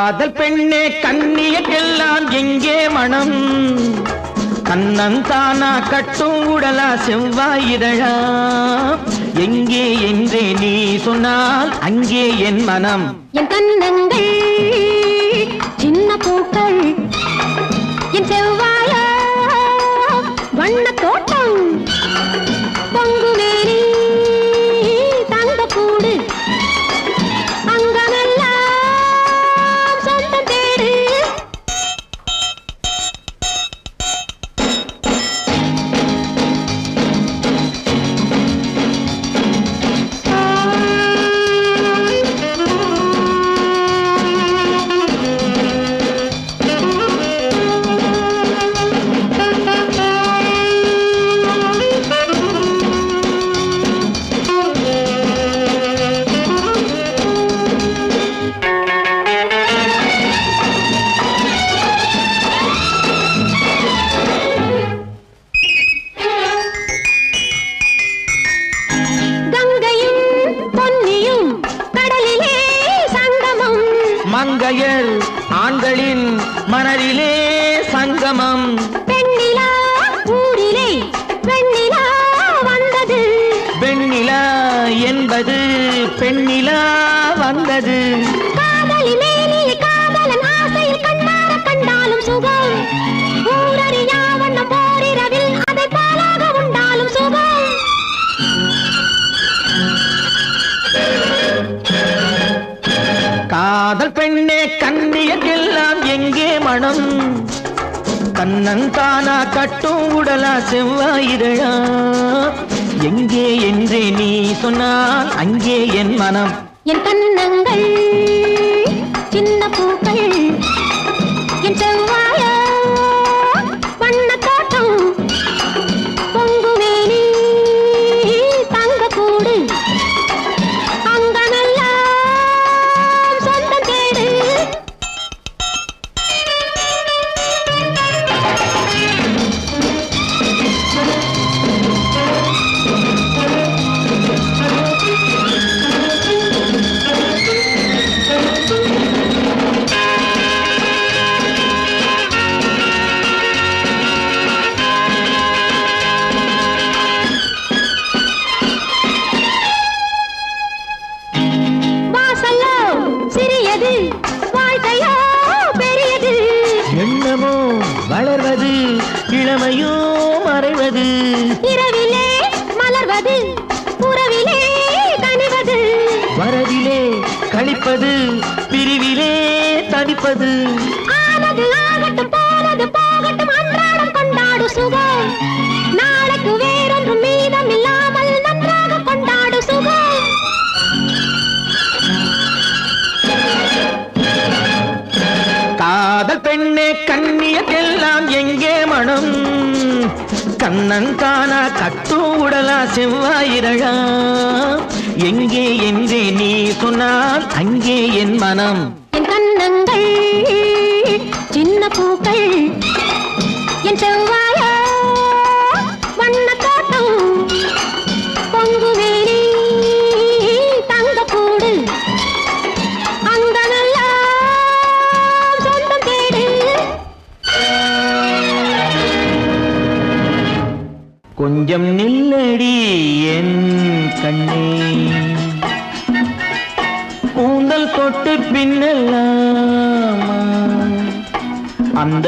காதல் பெண்ணே கண்ணியக்கெல்லாம் எங்கே மனம் கண்ணந்தானா கட்டும் உடலா செவ்வாயிதழா எங்கே என்றே நீ சொன்னால் அங்கே என் மனம் என் கண்ணங்கள் சின்ன பூக்கள் என் செவ்வாய வண்ண தோட்டம் பொங்குவேரி தங்க கூடு அங்கமெல்லாம் சொந்தம் தேடு மங்கையர் ஆண்களின் மனதிலே சங்கமம் பெண்ணிலா ஊரிலே வெண்ணிலா வந்தது வெண்ணிலா என்பது பெண்ணிலா வந்தது காதலி மேனிய காதலன் ஆசையில் கண்ணார கண்டாலும் சுகம் ஊரறியா வண்ணம் போரிரவில் அதை பாலாக உண்டாலும் சுகம் காதல் பெண்ணே கண்ணியக்கெல்லாம் எங்கே மனம் கண்ணந்தானா கட்டும் உடலா செவ்வாயிதழா எங்கே என்றே நீ சொன்னால் அங்கே என் மனம் என் கண்ணங்கள் சின்ன பூக்கள் என் செவ்வாய வண்ண தோட்டம் பொங்குவேனி தங்க கூடு வாழ்க்கையோ பெரியது எண்ணமோ வளர்வது இளமையோ மறைவது இரவிலே மலர்வது உறவிலே கனிவது வரவிலே கழிப்பது பிரிவிலே தனிப்பது ஆனது ஆகட்டும் போனது போகட்டும் அன்றாடம் கொண்டாடு சுகம் நாளைக்கு வேறொன்றும் மீதம் இல்லாமல் நன்றாக கொண்டாடு சுகம் காதல் பெண்ணே கண்ணியக்கெல்லாம் எங்கே மனம் கண்ணந்தானா கட்டும் உடலா செவ்வாயிதழா எங்கே என்றே நீ சொன்னால் அங்கே என் மனம் என் கண்ணங்கள் சின்ன பூக்கள் என் செவ்வாய வண்ண தோட்டம் பொங்குவேரி தங்க கூடு கொஞ்சம் நில்லடி என் கண்ணே கூந்தல் தொட்டு பின்னலாமா அந்த